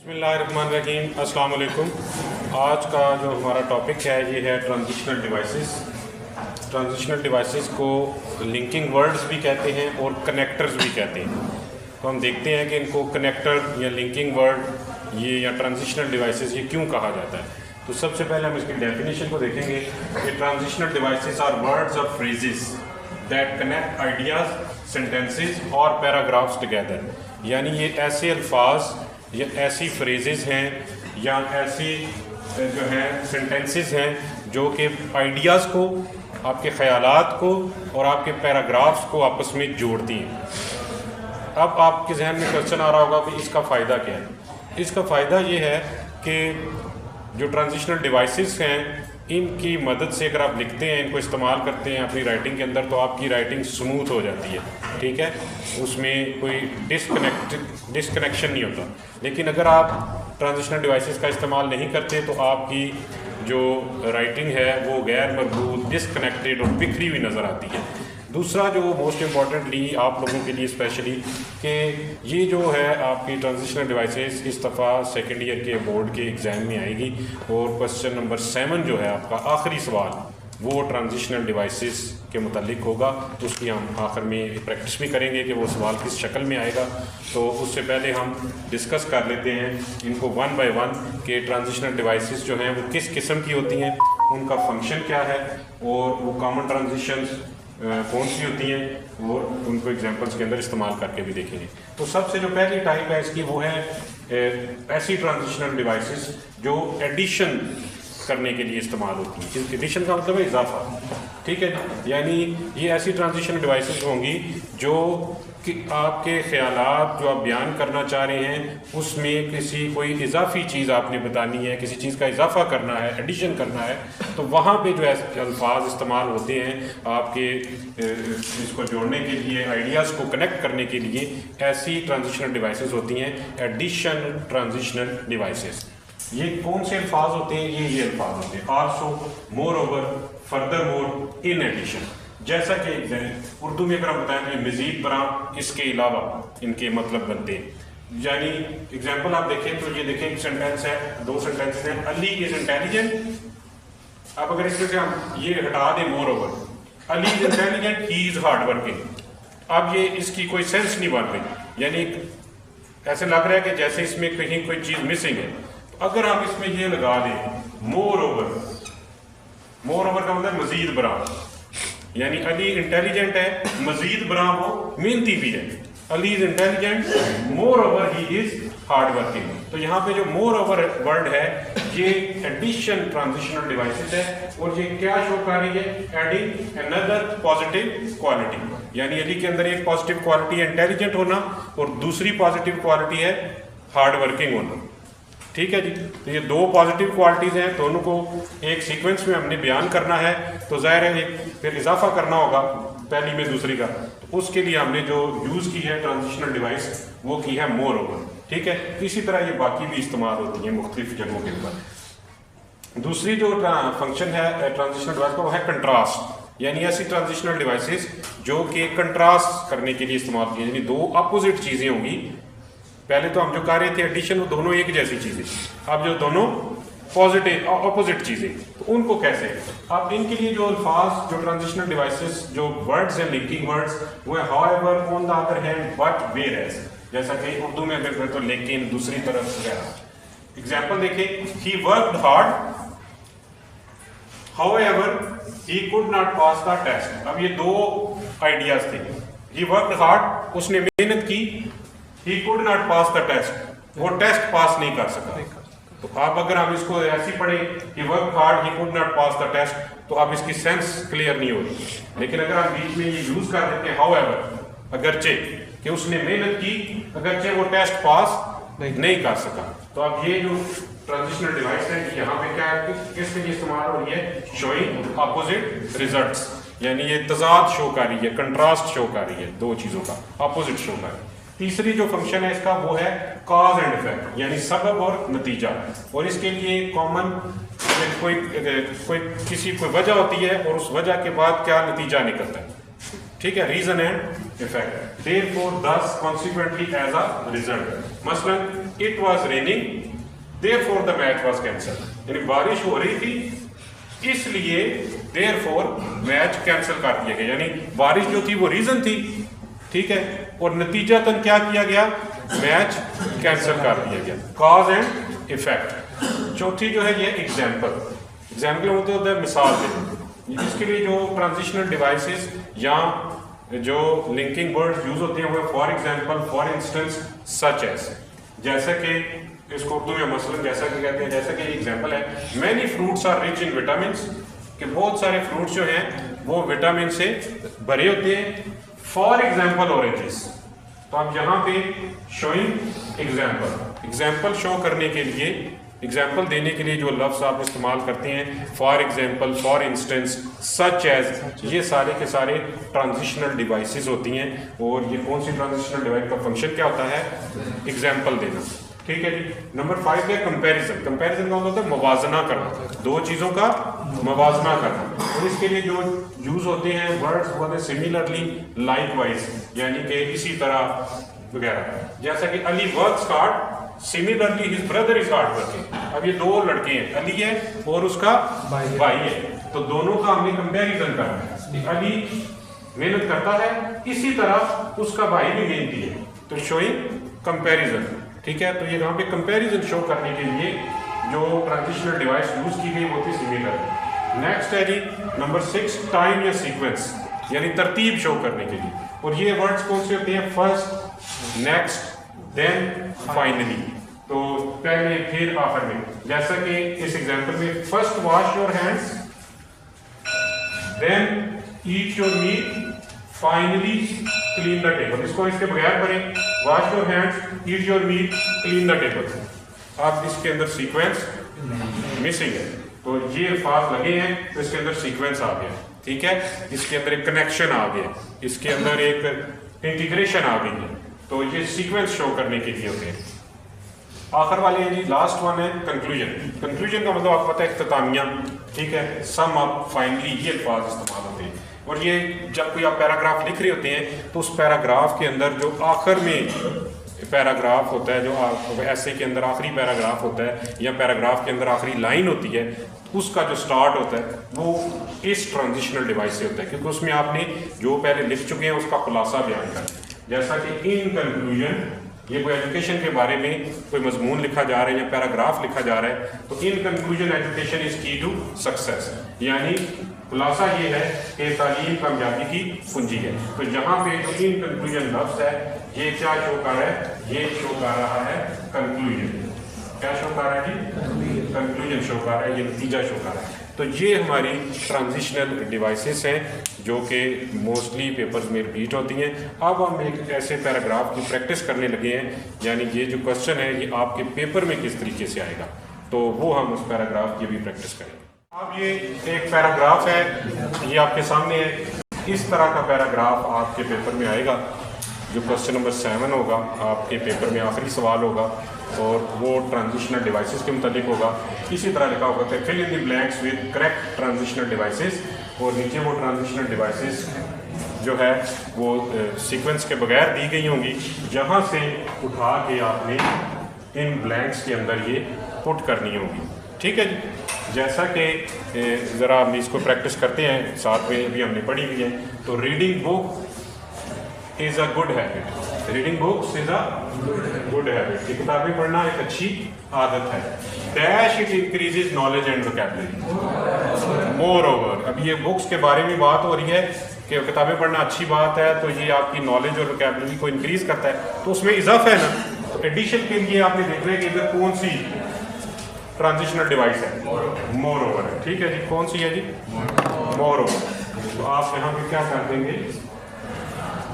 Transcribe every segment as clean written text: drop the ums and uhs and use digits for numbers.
बिस्मिल्लाहिर्रहमानिर्रहीम, अस्सलाम वालेकुम। आज का जो हमारा टॉपिक है ये है ट्रांजिशनल डिवाइसेस। ट्रांजिशनल डिवाइसेस को लिंकिंग वर्ड्स भी कहते हैं और कनेक्टर्स भी कहते हैं। तो हम देखते हैं कि इनको कनेक्टर या लिंकिंग वर्ड ये या ट्रांजिशनल डिवाइसेस ये क्यों कहा जाता है। तो सबसे पहले हम इसकी डेफिनेशन को देखेंगे कि ट्रांजिशनल डिवाइसेस आर वर्ड्स और phrases that connect ideas, sentences और पैराग्राफ्स टुगेदर। यानी ये ऐसे अल्फाज या ऐसी फ्रेजेस हैं या ऐसी जो हैं सेंटेंसेस हैं जो कि आइडियाज़ को, आपके ख़यालात को और आपके पैराग्राफ्स को आपस में जोड़ती हैं। अब आपके जहन में क्वेश्चन आ रहा होगा कि इसका फ़ायदा क्या है। इसका फ़ायदा ये है कि जो ट्रांजिशनल डिवाइसेस हैं इनकी मदद से अगर आप लिखते हैं, इनको इस्तेमाल करते हैं अपनी राइटिंग के अंदर, तो आपकी राइटिंग स्मूथ हो जाती है। ठीक है, उसमें कोई डिस्कनेक्शन नहीं होता। लेकिन अगर आप ट्रांजिशनल डिवाइसेस का इस्तेमाल नहीं करते तो आपकी जो राइटिंग है वो गैर मजबूत, डिस्कनेक्टेड और बिखरी हुई नज़र आती है। दूसरा जो मोस्ट इम्पॉर्टेंटली आप लोगों के लिए स्पेशली कि ये जो है आपकी ट्रांजिशनल डिवाइसेस इस दफ़ा सेकेंड ईयर के बोर्ड के एग्ज़ाम में आएगी और क्वेश्चन नंबर 7 जो है आपका आखिरी सवाल वो ट्रांजिशनल डिवाइसेस के मुतालिक होगा। तो उसकी हम आखिर में प्रैक्टिस भी करेंगे कि वो सवाल किस शक्ल में आएगा। तो उससे पहले हम डिस्कस कर लेते हैं इनको वन बाय वन कि ट्रांजिशनल डिवाइसेस जो हैं वो किस किस्म की होती हैं, उनका फंक्शन क्या है और वो कॉमन ट्रांजिशंस कौन सी होती हैं और उनको एग्जांपल्स के अंदर इस्तेमाल करके भी देखेंगे। तो सबसे जो पहली टाइप है इसकी वो है ऐसी ट्रांजिशनल डिवाइसेस जो एडिशन करने के लिए इस्तेमाल होती हैं। एडिशन का मतलब है इजाफा। ठीक है, यानी ये ऐसी ट्रांजिशनल डिवाइसेस होंगी जो कि आपके ख़यालात जो आप बयान करना चाह रहे हैं उसमें किसी कोई इजाफी चीज़ आपने बतानी है, किसी चीज़ का इजाफा करना है, एडिशन करना है, तो वहाँ पे जो ऐसे अल्फाज इस्तेमाल होते हैं आपके इसको जोड़ने के लिए, आइडियाज़ को कनेक्ट करने के लिए, ऐसी ट्रांजिशनल डिवाइसेस होती हैं एडिशन ट्रांजिशनल डिवाइसेस। ये कौन से अल्फाज होते हैं? ये अल्फाज होते हैं also, moreover, furthermore, in addition. जैसा कि उर्दू में अगर हम बताएं तो मज़ीद बरां, इसके अलावा इनके मतलब बनते हैं। यानी एग्जाम्पल आप देखें तो ये देखें एक सेंटेंस है, दो सेंटेंस हैं, अली इज इंटेलिजेंट। अब अगर इसमें से हम ये हटा दें more over, Ali is intelligent, he is hard working, अब ये इसकी कोई सेंस नहीं बन रही। यानी ऐसे लग रहा है कि जैसे इसमें कहीं कोई चीज़ मिसिंग है। अगर आप इसमें ये लगा दें मोर ओवर, मोर ओवर का मतलब मजीद बरां, यानी अली इंटेलिजेंट है, मजीद बरां वो मेहनती भी है। Ali is intelligent, more over he is hard working. तो यहाँ पे जो मोर ओवर वर्ड है ये एडिशन ट्रांजिशनल डिवाइसेस है और ये क्या शो कर रही है? Adding another positive quality. यानी अली के अंदर एक पॉजिटिव क्वालिटी है इंटेलिजेंट होना और दूसरी पॉजिटिव क्वालिटी है हार्ड वर्किंग होना। ठीक है जी, तो ये दो पॉजिटिव क्वालिटीज़ हैं, दोनों को एक सीक्वेंस में हमने बयान करना है तो ज़ाहिर है एक फिर इजाफा करना होगा पहली में दूसरी का। तो उसके लिए हमने जो यूज़ की है ट्रांजिशनल डिवाइस वो की है मोर ओवर। ठीक है, इसी तरह ये बाकी भी इस्तेमाल होती हैं मुख्तलिफ जगहों के ऊपर। दूसरी जो फंक्शन है ट्रांजिशनल डिवाइस का वो है कंट्रास्ट। यानी ऐसी ट्रांजिशनल डिवाइसेस जो कि कंट्रास्ट करने के लिए इस्तेमाल की, यानी दो अपोजिट चीज़ें होंगी। पहले तो हम जो कर रहे थे एडिशन, वो दोनों एक जैसी चीज़ें, अब जो दोनों पॉजिटिव अपोजिट चीज़ें, तो उनको कैसे? अब इनके लिए जो अल्फाज, जो ट्रांजिशनल डिवाइसेस, जो वर्ड्स हैं लिंकिंग वर्ड्स, वो है however, on the other hand, but, whereas. जैसा कि उर्दू में अगर तो लेकिन, दूसरी तरफ वगैरह। एग्जाम्पल देखें, he worked hard, however he could not pass the test. अब ये दो आइडियाज थे। ही वर्कड हार्ड, उसने मेहनत की, he could not pass the test, वो टेस्ट पास नहीं कर सका। तो अब अगर हम इसको ऐसी पढ़े he worked hard, he could not pass the test, तो अब इसकी सेंस क्लियर नहीं हो रही। लेकिन अगर हम बीच में ये यूज कर देते हैं however, अगरचे कि उसने मेहनत की, अगरचे वो टेस्ट पास नहीं कर सका, तो अब ये जो ट्रांजिशनल डिवाइस है यहाँ पे क्या किसके लिए इस्तेमाल हो रही है? शोइंग अपोजिट रिजल्ट्स, यानी ये तजाद शो कर रही है, कंट्रास्ट शो कर रही है, दो चीजों का अपोजिट शो कर रही है। तीसरी जो फंक्शन है इसका वो है कॉज एंड इफेक्ट, यानी सबब और नतीजा। और इसके लिए कॉमन कोई किसी कोई वजह होती है और उस वजह के बाद क्या नतीजा निकलता है। ठीक है, reason and effect, therefore, thus, consequently, as a result। मसलन it was raining therefore the match was cancel, यानी बारिश हो रही थी इसलिए देयरफॉर मैच कैंसिल कर दिया गया, यानी बारिश जो थी वो रीजन थी, ठीक है, और नतीजतन क्या किया गया, मैच कैंसिल कर दिया गया। Cause and effect. चौथी जो है ये एग्जाम्पल। एग्जाम्पल मतलब होता है मिसाल देना। इसके लिए जो ट्रांजिशनल डिवाइसेस या जो लिंकिंग वर्ड्स यूज होते हैं वो for example, for instance, such as, जैसे कि इसको उर्दू में मसलन जैसा कि कहते हैं, जैसा कि एग्जाम्पल है many fruits are rich in vitamin, कि बहुत सारे फ्रूट्स जो हैं वो विटामिन से भरे होते हैं। फॉर एग्जाम्पल ऑरेंजेस, तो आप यहाँ पे शोइंग एग्जाम्पल, एग्जाम्पल शो करने के लिए, एग्जाम्पल देने के लिए जो लफ्ज आप इस्तेमाल करते हैं, for example, for instance, such as, ये सारे के सारे ट्रांजिशनल डिवाइसेस होती हैं। और ये कौन सी ट्रांजिशनल डिवाइस का फंक्शन क्या होता है, एग्जाम्पल देना, ठीक है जी। नंबर 5 है कंपैरिजन। कंपैरिजन का मतलब मवाजना करना, दो चीजों का मवाजना करना। और इसके लिए जो यूज होते हैं वर्ड्स वो है सिमिलरली, लाइकवाइज, यानी कि इसी तरह वगैरह, जैसा कि Ali works hard similarly his brother is hard working. अब ये दो लड़के हैं, अली है और उसका भाई है, तो दोनों का हमने कंपैरिजन करना है। अली मेहनत करता है इसी तरह उसका भाई भी मेहनती है, तो शोइंग कंपैरिजन, ठीक है। तो ये यहाँ पे कंपैरिजन शो करने के लिए जो ट्रांजिशनल डिवाइस यूज की गई वो थी सिमिलर। नेक्स्ट है जी नंबर 6 टाइम या सीक्वेंस, यानी तरतीब शो करने के लिए। और ये वर्ड्स कौन से होते हैं, फर्स्ट, नेक्स्ट, देन, फाइनली, तो पहले फिर आखिर में। जैसा कि इस एग्जांपल में first wash your hands, then eat your meat, finally clean the table. इसको इसके बगैर करें, wash your hands, eat your meat, clean the table. अब इसके अंदर सीक्वेंस मिसिंग है, तो ये अल्फाज लगे हैं तो इसके अंदर सीक्वेंस आ गया, ठीक है। इसके अंदर एक कनेक्शन आ गया, इसके अंदर एक इंटीग्रेशन आ गई है, तो ये सीक्वेंस शो करने के लिए होते हैं। आखिर वाले हैं जी, लास्ट वन है कंक्लूजन। कंक्लूजन का मतलब आपको पता है इख्तितामिया, ठीक है, सम अप, फाइनली, ये अल्फाज इस्तेमाल होते हैं। और ये जब कोई आप पैराग्राफ लिख रहे होते हैं तो उस पैराग्राफ के अंदर जो आखिर में पैराग्राफ होता है, जो ऐसे के अंदर आखिरी पैराग्राफ होता है या पैराग्राफ के अंदर आखिरी लाइन होती है, उसका जो स्टार्ट होता है वो इस ट्रांजिशनल डिवाइस से होता है, क्योंकि उसमें आपने जो पहले लिख चुके हैं उसका खुलासा बयान कर, जैसा कि इन कंक्लूजन, ये कोई एजुकेशन के बारे में कोई मजमून लिखा जा रहा है या पैराग्राफ लिखा जा रहा है, तो इन कंक्लूजन एजुकेशन इज की टू सक्सेस, यानी खुलासा ये है कि तालीम कामयाबी की कुंजी है। तो यहाँ पे जो इन कंक्लूजन लफ्ज है ये क्या शो कर रहा है, ये शो कर रहा है कंक्लूजन। क्या शो कर रहा है जी, कंक्लूजन शो कर रहा है, ये नतीजा शो कर रहा है। तो ये हमारी ट्रांजिशनल डिवाइसेस हैं जो कि मोस्टली पेपर्स में रिपीट होती हैं। अब हम एक ऐसे पैराग्राफ की प्रैक्टिस करने लगे हैं, यानी ये जो क्वेश्चन है ये आपके पेपर में किस तरीके से आएगा, तो वो हम उस पैराग्राफ की भी प्रैक्टिस करेंगे। अब ये एक पैराग्राफ है, ये आपके सामने है, इस तरह का पैराग्राफ आपके पेपर में आएगा, जो क्वेश्चन नंबर 7 होगा आपके पेपर में, आखिरी सवाल होगा, और वो ट्रांजिशनल डिवाइसेस के मुतालिक होगा। इसी तरह लिखा होगा कि fill in the blanks with correct transitional devices, और नीचे वो ट्रांजिशनल डिवाइसेस जो है वो सीक्वेंस के बगैर दी गई होंगी, जहाँ से उठा के आपने इन ब्लैंक्स के अंदर ये पुट करनी होगी, ठीक है जी। जैसा कि ज़रा हम इसको प्रैक्टिस करते हैं, साथ में भी हमने पढ़ी हुई है। तो reading book is a good habit, reading books is a good habit, किताबें पढ़ना एक अच्छी आदत है। Dash it increases knowledge and vocabulary. More over, अब ये बुक्स के बारे में बात हो रही है कि किताबें पढ़ना अच्छी बात है, तो ये आपकी नॉलेज और वोकैबुलरी को इंक्रीज करता है, तो उसमें इजाफा है ना। तो एडिशन के लिए आपने देखना है कि इधर कौन सी ट्रांजिशनल डिवाइस है, मोर ओवर है, ठीक है जी। कौन सी है जी, मोर ओवर। तो आप यहाँ पे क्या कर देंगे,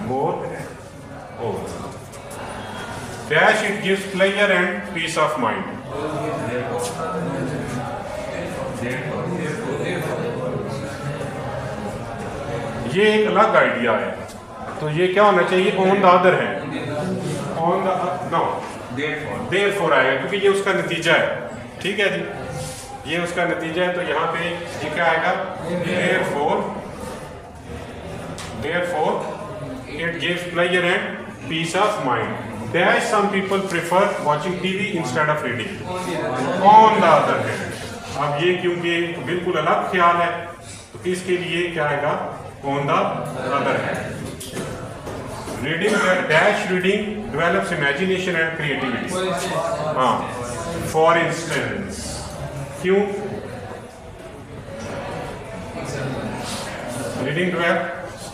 moreover. Dash it gives pleasure and peace of mind. ये एक अलग आइडिया है, तो ये क्या होना चाहिए, ऑन द अदर है, ऑन द नो, देयरफॉर आएगा, क्योंकि ये उसका नतीजा है, ठीक है जी, ये उसका नतीजा है। तो यहाँ पे ये क्या आएगा, therefore it gives pleasure and peace of mind. Dash some people prefer watching TV instead of reading on the other hand. अब ये क्योंकि बिल्कुल अलग ख्याल है तो इसके लिए क्या आएगा, on the other hand. Reading dash reading develops imagination and creativity. हाँ, फॉर इंस्टेंस, क्यों? Reading develop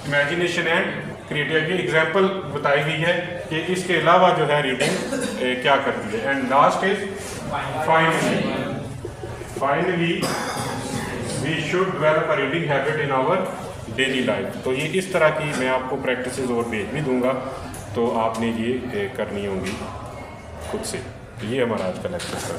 imagination and creativity, example बताई गई है कि इसके अलावा जो है रीडिंग क्या करती है। And last is finally we should develop a reading habit in our daily life. तो ये इस तरह की मैं आपको प्रैक्टिसेस और भेज भी दूंगा, तो आपने ये करनी होंगी खुद से। ये हमारा आज का लेक्चर है।